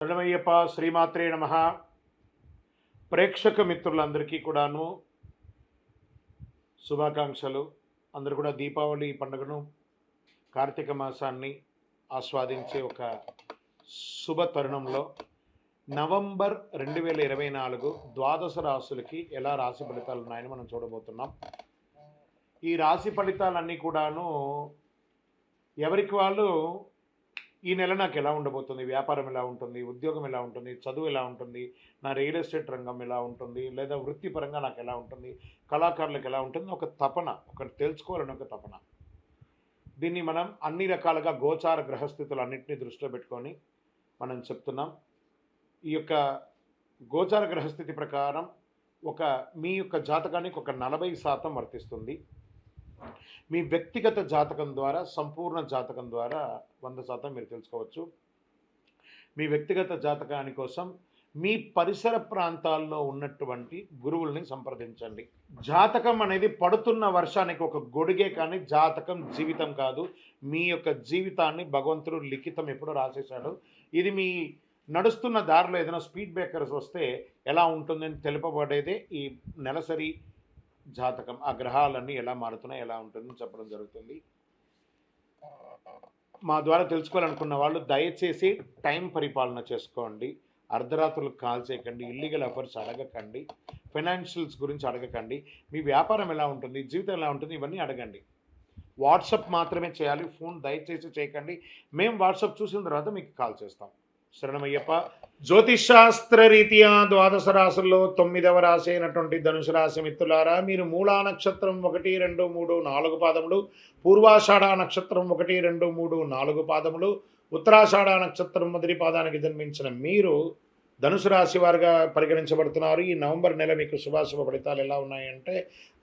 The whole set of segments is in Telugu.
శరణమయ్యప్ప శ్రీమాత్రే నమ. ప్రేక్షక మిత్రులందరికీ కూడాను శుభాకాంక్షలు. అందరూ కూడా దీపావళి పండుగను, కార్తీక మాసాన్ని ఆస్వాదించే ఒక శుభ తరుణంలో నవంబర్ 2024 ద్వాదశ రాశులకి ఎలా రాశి ఫలితాలు ఉన్నాయని మనం చూడబోతున్నాం. ఈ రాశి ఫలితాలన్నీ కూడాను ఎవరికి వాళ్ళు ఈ నెల నాకు ఎలా ఉండబోతుంది, వ్యాపారం ఎలా ఉంటుంది, ఉద్యోగం ఎలా ఉంటుంది, చదువు ఎలా ఉంటుంది, నా రియల్ ఎస్టేట్ రంగం ఎలా ఉంటుంది, లేదా వృత్తిపరంగా నాకు ఎలా ఉంటుంది, కళాకారులకు ఎలా ఉంటుంది, ఒక తపన, ఒకటి తెలుసుకోవాలని ఒక తపన. దీన్ని మనం అన్ని రకాలుగా గోచార గ్రహస్థితులు అన్నింటినీ దృష్టిలో పెట్టుకొని మనం చెప్తున్నాం. ఈ యొక్క గోచార గ్రహస్థితి ప్రకారం మీ యొక్క జాతకానికి ఒక 40% వర్తిస్తుంది. మీ వ్యక్తిగత జాతకం ద్వారా, సంపూర్ణ జాతకం ద్వారా 100% మీరు తెలుసుకోవచ్చు. మీ వ్యక్తిగత జాతకాని కోసం మీ పరిసర ప్రాంతాల్లో ఉన్నటువంటి గురువుల్ని సంప్రదించండి. జాతకం అనేది పడుతున్న వర్షానికి ఒక గొడుగే, కానీ జాతకం జీవితం కాదు. మీ యొక్క జీవితాన్ని భగవంతుడు లిఖితం ఎప్పుడో రాసేశాడు. ఇది మీ నడుస్తున్న దారిలో ఏదైనా స్పీడ్ బ్రేకర్స్ వస్తే ఎలా ఉంటుందని తెలుపబడేదే ఈ నెలసరి జాతకం. ఆ గ్రహాలన్నీ ఎలా మారుతున్నాయి, ఎలా ఉంటుందని చెప్పడం జరుగుతుంది. మా ద్వారా తెలుసుకోవాలనుకున్న వాళ్ళు దయచేసి టైం పరిపాలన చేసుకోండి. అర్ధరాత్రులకు కాల్ చేయకండి, ఇల్లీగల్ అఫైర్స్ అడగకండి, ఫైనాన్షియల్స్ గురించి అడగకండి, మీ వ్యాపారం ఎలా ఉంటుంది, జీవితం ఎలా ఉంటుంది, ఇవన్నీ అడగండి. వాట్సాప్ మాత్రమే చేయాలి, ఫోన్ దయచేసి చేయకండి. మేము వాట్సాప్ చూసిన తర్వాత మీకు కాల్ చేస్తాం. శరణమయ్యప్ప. జ్యోతిషాస్త్ర రీత్యా ద్వాదశ రాశుల్లో 9వ రాశి అయినటువంటి ధనుసు రాశి మిత్రులారా, మీరు మూలా నక్షత్రం 1, 2, 3, 4 పాదములు, పూర్వాషాఢ నక్షత్రం 1, 2, 3, 4 పాదములు, ఉత్తరాషాఢ నక్షత్రం 1 పాదానికి జన్మించిన మీరు ధనుసు రాశి వారుగా పరిగణించబడుతున్నారు. ఈ నవంబర్ నెల మీకు శుభాశుభ ఫలితాలు ఎలా ఉన్నాయంటే,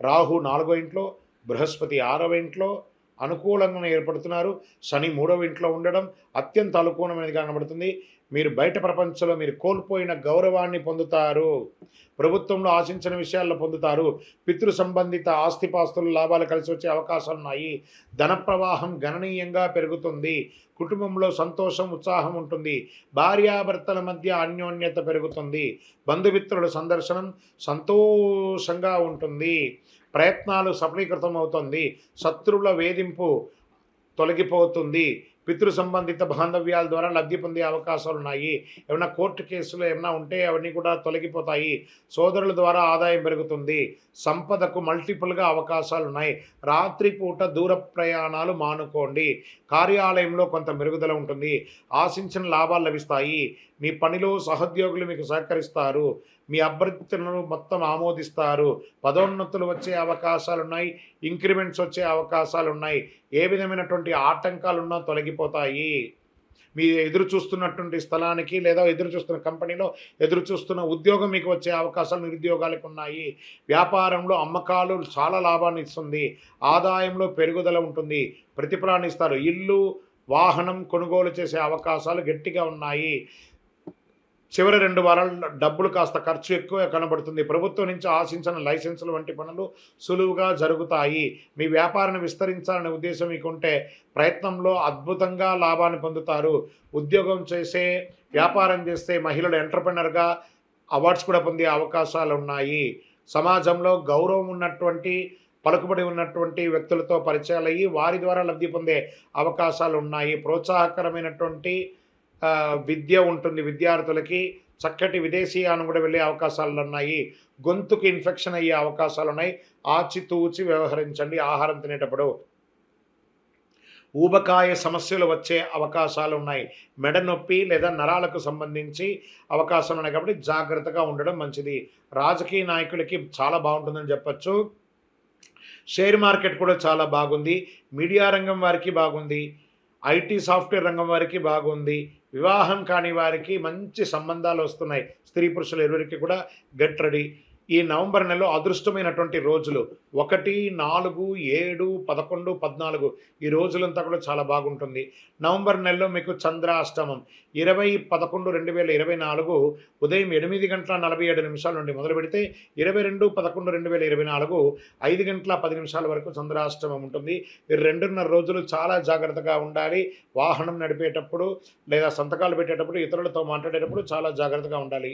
రాహు 4వ ఇంట్లో, బృహస్పతి 6వ ఇంట్లో అనుకూలంగా ఏర్పడుతున్నారు. శని 3వ ఇంట్లో ఉండడం అత్యంత అనుకూలమైనదిగా కనబడుతుంది. మీరు బయట ప్రపంచంలో మీరు కోల్పోయిన గౌరవాన్ని పొందుతారు. ప్రభుత్వంలో ఆశించిన విషయాల్లో పొందుతారు. పితృ సంబంధిత ఆస్తిపాస్తులు లాభాలు కలిసి వచ్చే అవకాశాలు ఉన్నాయి. ధన ప్రవాహం గణనీయంగా పెరుగుతుంది. కుటుంబంలో సంతోషం, ఉత్సాహం ఉంటుంది. భార్యాభర్తల మధ్య అన్యోన్యత పెరుగుతుంది. బంధుమిత్రుల సందర్శనం సంతోషంగా ఉంటుంది. ప్రయత్నాలు సఫలీకృతం అవుతుంది. శత్రువుల వేధింపు తొలగిపోతుంది. పితృ సంబంధిత బాంధవ్యాల ద్వారా లబ్ధి పొందే అవకాశాలు ఉన్నాయి. ఏమైనా కోర్టు కేసులు ఏమైనా ఉంటే అవన్నీ కూడా తొలగిపోతాయి. సోదరుల ద్వారా ఆదాయం పెరుగుతుంది. సంపదకు మల్టిపుల్గా అవకాశాలు ఉన్నాయి. రాత్రిపూట దూర ప్రయాణాలు మానుకోండి. కార్యాలయంలో కొంత మెరుగుదల ఉంటుంది. ఆశించిన లాభాలు లభిస్తాయి. మీ పనిలో సహోద్యోగులు మీకు సహకరిస్తారు. మీ అభ్యర్థులను మొత్తం ఆమోదిస్తారు. పదోన్నతులు వచ్చే అవకాశాలు ఉన్నాయి. ఇంక్రిమెంట్స్ వచ్చే అవకాశాలు ఉన్నాయి. ఏ విధమైనటువంటి ఆటంకాలున్నా తొలగిపోతాయి. మీరు ఎదురు చూస్తున్నటువంటి స్థలానికి లేదా ఎదురు చూస్తున్న కంపెనీలో ఎదురు చూస్తున్న ఉద్యోగం మీకు వచ్చే అవకాశాలు నిరుద్యోగాలకు ఉన్నాయి. వ్యాపారంలో అమ్మకాలు చాలా లాభాన్ని ఇస్తుంది. ఆదాయంలో పెరుగుదల ఉంటుంది. ప్రతిఫలాన్ని ఇస్తారు. ఇల్లు, వాహనం కొనుగోలు చేసే అవకాశాలు గట్టిగా ఉన్నాయి. చివరి 2 వారాలు డబ్బులు కాస్త ఖర్చు ఎక్కువ కనబడుతుంది. ప్రభుత్వం నుంచి ఆశించిన లైసెన్సులు వంటి పనులు సులువుగా జరుగుతాయి. మీ వ్యాపారాన్ని విస్తరించాలనే ఉద్దేశం మీకుంటే ప్రయత్నంలో అద్భుతంగా లాభాన్ని పొందుతారు. ఉద్యోగం చేసే, వ్యాపారం చేస్తే మహిళలు ఎంటర్‌ప్రెన్యూర్‌గా అవార్డ్స్ కూడా పొందే అవకాశాలు ఉన్నాయి. సమాజంలో గౌరవం ఉన్నటువంటి, పలుకుబడి ఉన్నటువంటి వ్యక్తులతో పరిచయాలయ్యి వారి ద్వారా లబ్ధి పొందే అవకాశాలు ఉన్నాయి. ప్రోత్సాహకరమైనటువంటి విద్య ఉంటుంది. విద్యార్థులకి చక్కటి విదేశీయానం కూడా వెళ్ళే అవకాశాలు ఉన్నాయి. గొంతుకు ఇన్ఫెక్షన్ అయ్యే అవకాశాలు ఉన్నాయి. ఆచితూచి వ్యవహరించండి. ఆహారం తినేటప్పుడు ఊబకాయ సమస్యలు వచ్చే అవకాశాలు ఉన్నాయి. మెడ నొప్పి లేదా నరాలకు సంబంధించి అవకాశాలు ఉన్నాయి. కాబట్టి జాగ్రత్తగా ఉండడం మంచిది. రాజకీయ నాయకులకి చాలా బాగుంటుందని చెప్పచ్చు. షేర్ మార్కెట్ కూడా చాలా బాగుంది. మీడియా రంగం వారికి బాగుంది. ఐటీ సాఫ్ట్వేర్ రంగం వారికి బాగుంది. వివాహం కాని వారికి మంచి సంబంధాలు వస్తున్నాయి. స్త్రీ పురుషులు ఎవరికి కూడా గెట్ రెడీ. ఈ నవంబర్ నెలలో అదృష్టమైనటువంటి రోజులు 1, 4, 7, 11, 14 ఈ రోజులంతా కూడా చాలా బాగుంటుంది. నవంబర్ నెలలో మీకు చంద్రాష్టమం 20/11/2024 ఉదయం 8:47 నుండి మొదలు పెడితే 22/11/2024 5:10 వరకు చంద్రాష్టమం ఉంటుంది. మీరు 2.5 రోజులు చాలా జాగ్రత్తగా ఉండాలి. వాహనం నడిపేటప్పుడు లేదా సంతకాలు పెట్టేటప్పుడు ఇతరులతో మాట్లాడేటప్పుడు చాలా జాగ్రత్తగా ఉండాలి.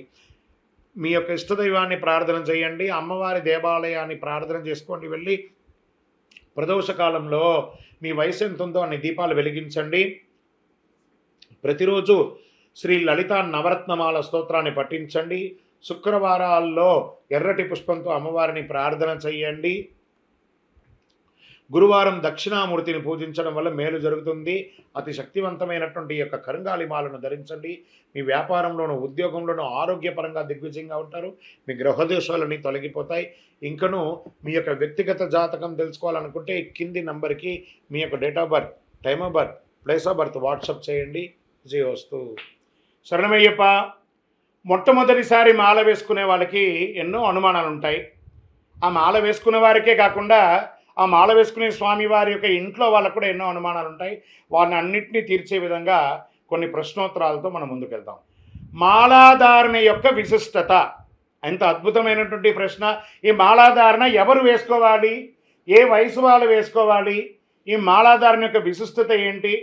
మీ యొక్క ఇష్టదైవాన్ని ప్రార్థన చేయండి. అమ్మవారి దేవాలయాన్ని ప్రార్థన చేసుకోండి. వెళ్ళి ప్రదోష కాలంలో మీ వయసు ఎంత ఉందో అన్ని దీపాలు వెలిగించండి. ప్రతిరోజు శ్రీ లలితా నవరత్నమాల స్తోత్రాన్ని పఠించండి. శుక్రవారాల్లో ఎర్రటి పుష్పంతో అమ్మవారిని ప్రార్థన చేయండి. గురువారం దక్షిణామూర్తిని పూజించడం వల్ల మేలు జరుగుతుంది. అతి శక్తివంతమైనటువంటి యొక్క కరుంగాలి మాలను ధరించండి. మీ వ్యాపారంలోనూ ఉద్యోగంలోనూ ఆరోగ్యపరంగా దిగ్విజయంగా ఉంటారు. మీ గ్రహదోషాలన్నీ తొలగిపోతాయి. ఇంకనూ మీ యొక్క వ్యక్తిగత జాతకం తెలుసుకోవాలనుకుంటే కింది నంబర్కి మీ యొక్క date of birth, time of birth, place of birth WhatsApp చేయండి. జయోస్తు. శరణమయ్యప్ప. మొట్టమొదటిసారి మాల వేసుకునే వాళ్ళకి ఎన్నో అనుమానాలు ఉంటాయి. ఆ మాల వేసుకునే వారికే కాకుండా ఆ మాల వేసుకునే స్వామి వారి యొక్క ఇంట్లో వాళ్ళకు కూడా ఎన్నో అనుమానాలు ఉంటాయి. వారిని అన్నింటినీ తీర్చే విధంగా కొన్ని ప్రశ్నోత్తరాలతో మనం ముందుకెళ్తాం. మాలాధారణ యొక్క విశిష్టత. ఎంత అద్భుతమైనటువంటి ప్రశ్న. ఈ మాలాధారణ ఎవరు వేసుకోవాలి, ఏ వయసు వాళ్ళు వేసుకోవాలి, ఈ మాలాధారణ యొక్క విశిష్టత ఏంటి,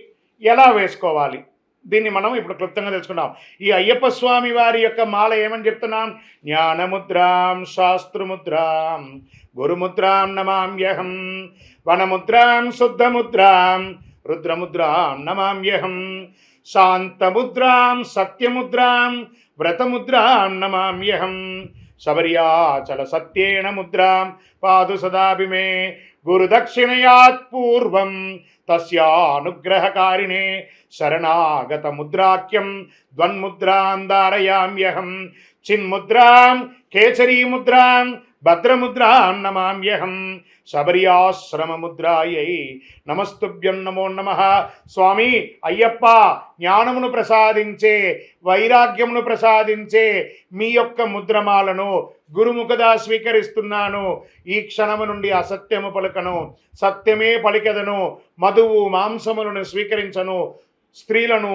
ఎలా వేసుకోవాలి, దీన్ని మనం ఇప్పుడు క్లుప్తంగా తెలుసుకున్నాం. ఈ అయ్యప్ప స్వామి వారి యొక్క మాల ఏమని చెప్తున్నాం? జ్ఞానముద్రాం శాస్త్రముద్రాం గురుముద్రాం నమామ్యహం, వనముద్రాం శుద్ధముద్రాం రుద్రముద్రాం నమామ్యహం, శాంతముద్రాం సత్యముద్రాం వ్రతముద్రాం నమామ్యహం, శబర్యాచల సత్యేన ముద్రాం పాదు సదాభిమే గురుదక్షిణయాత్ పూర్వం తస్యానుగ్రహకారిణే శరణాగత ముద్రాఖ్యం ద్వన్ముద్రాం ధారయామ్యహం, చిన్ముద్రాం కేసరీముద్రాం భద్రముద్రాం నమామ్యహం, శబర్యాశ్రమముద్రాయై నమస్తుభ్యం నమో నమః. స్వామి అయ్యప్ప, జ్ఞానమును ప్రసాదించే, వైరాగ్యమును ప్రసాదించే మీ యొక్క ముద్రమాలను గురుముఖదా స్వీకరిస్తున్నాను. ఈ క్షణము నుండి అసత్యము పలుకను, సత్యమే పలికెదను, మధువు మాంసములను స్వీకరించను, స్త్రీలను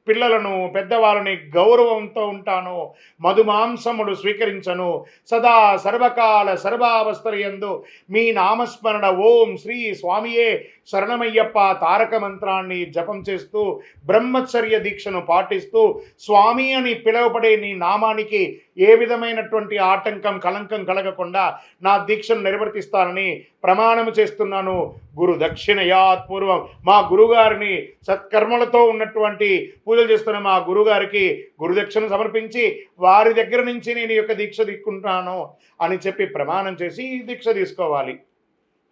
పిల్లలను పెద్దవాళ్ళని గౌరవంతో ఉంటాను, మధుమాంసములు స్వీకరించను, సదా సర్వకాల సర్వావస్థలయందు మీ నామస్మరణ ఓం శ్రీ స్వామియే శరణమయ్యప్ప తారక మంత్రాన్ని జపం చేస్తూ బ్రహ్మచర్య దీక్షను పాటిస్తూ స్వామి అని పిలువబడే నీ నామానికి ఏ విధమైనటువంటి ఆటంకం కలంకం కలగకుండా నా దీక్షను నిర్వర్తిస్తానని ప్రమాణము చేస్తున్నాను. గురు దక్షిణయాత్ పూర్వం, మా గురుగారిని సత్కర్మలతో ఉన్నటువంటి పూజలు చేస్తున్న మా గురుగారికి గురుదక్షిణ సమర్పించి వారి దగ్గర నుంచి నేను ఈ యొక్క దీక్ష తీసుకుంటున్నాను అని చెప్పి ప్రమాణం చేసి దీక్ష తీసుకోవాలి.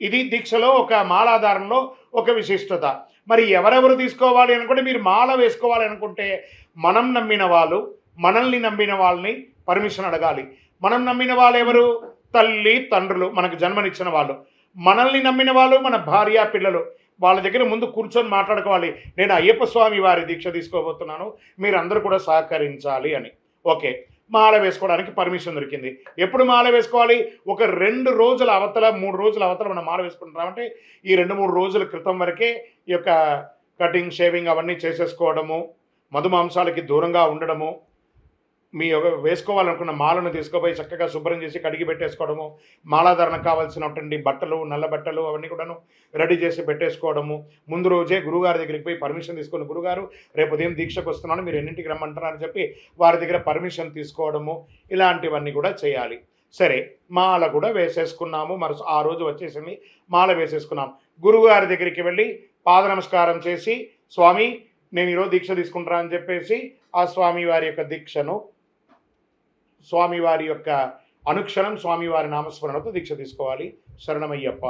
ఇది దీక్షలో ఒక మాలాధారణలో ఒక విశిష్టత. మరి ఎవరెవరు తీసుకోవాలి అనుకుంటే, మీరు మాల వేసుకోవాలి అనుకుంటే మనం నమ్మిన వాళ్ళు, మనల్ని నమ్మిన వాళ్ళని పర్మిషన్ అడగాలి. మనం నమ్మిన వాళ్ళు ఎవరు? తల్లి తండ్రులు, మనకు జన్మనిచ్చిన వాళ్ళు. మనల్ని నమ్మిన వాళ్ళు మన భార్య పిల్లలు. వాళ్ళ దగ్గర ముందు కూర్చొని మాట్లాడుకోవాలి. నేను అయ్యప్ప స్వామి వారి దీక్ష తీసుకోబోతున్నాను, మీరందరూ కూడా సహకరించాలి అని. ఓకే, మాల వేసుకోవడానికి పర్మిషన్ దొరికింది. ఎప్పుడు మాల వేసుకోవాలి? ఒక 2 రోజుల అవతల 3 రోజుల అవతల మనం మాల వేసుకుంటున్నామంటే ఈ 2-3 రోజుల క్రితం వరకే ఈ యొక్క కటింగ్ షేవింగ్ అవన్నీ చేసేసుకోవడము, మధుమాంసాలకి దూరంగా ఉండడము, మీ వేసుకోవాలనుకున్న మాలను తీసుకుపోయి చక్కగా శుభ్రం చేసి కడిగి పెట్టేసుకోవడము, మాలాధారణ కావాల్సినటువంటి బట్టలు, నల్ల బట్టలు అవన్నీ కూడాను రెడీ చేసి పెట్టేసుకోవడము, ముందు రోజే గురుగారి దగ్గరికి పోయి పర్మిషన్ తీసుకొని, గురుగారు రేపు ఉదయం దీక్షకు వస్తున్నాను, మీరు ఎన్నింటికి రమ్మంటారు అని చెప్పి వారి దగ్గర పర్మిషన్ తీసుకోవడము, ఇలాంటివన్నీ కూడా చేయాలి. సరే, మాల కూడా వేసేసుకున్నాము. మరి ఆ రోజు వచ్చేసింది, మాల వేసేసుకున్నాం. గురుగారి దగ్గరికి వెళ్ళి పాద నమస్కారం చేసి, స్వామి నేను ఈరోజు దీక్ష తీసుకుంటాను అని చెప్పేసి ఆ స్వామివారి యొక్క దీక్షను, స్వామివారి యొక్క అనుక్షణం స్వామివారి నామస్మరణతో దీక్ష తీసుకోవాలి. శరణమయ్యప్ప.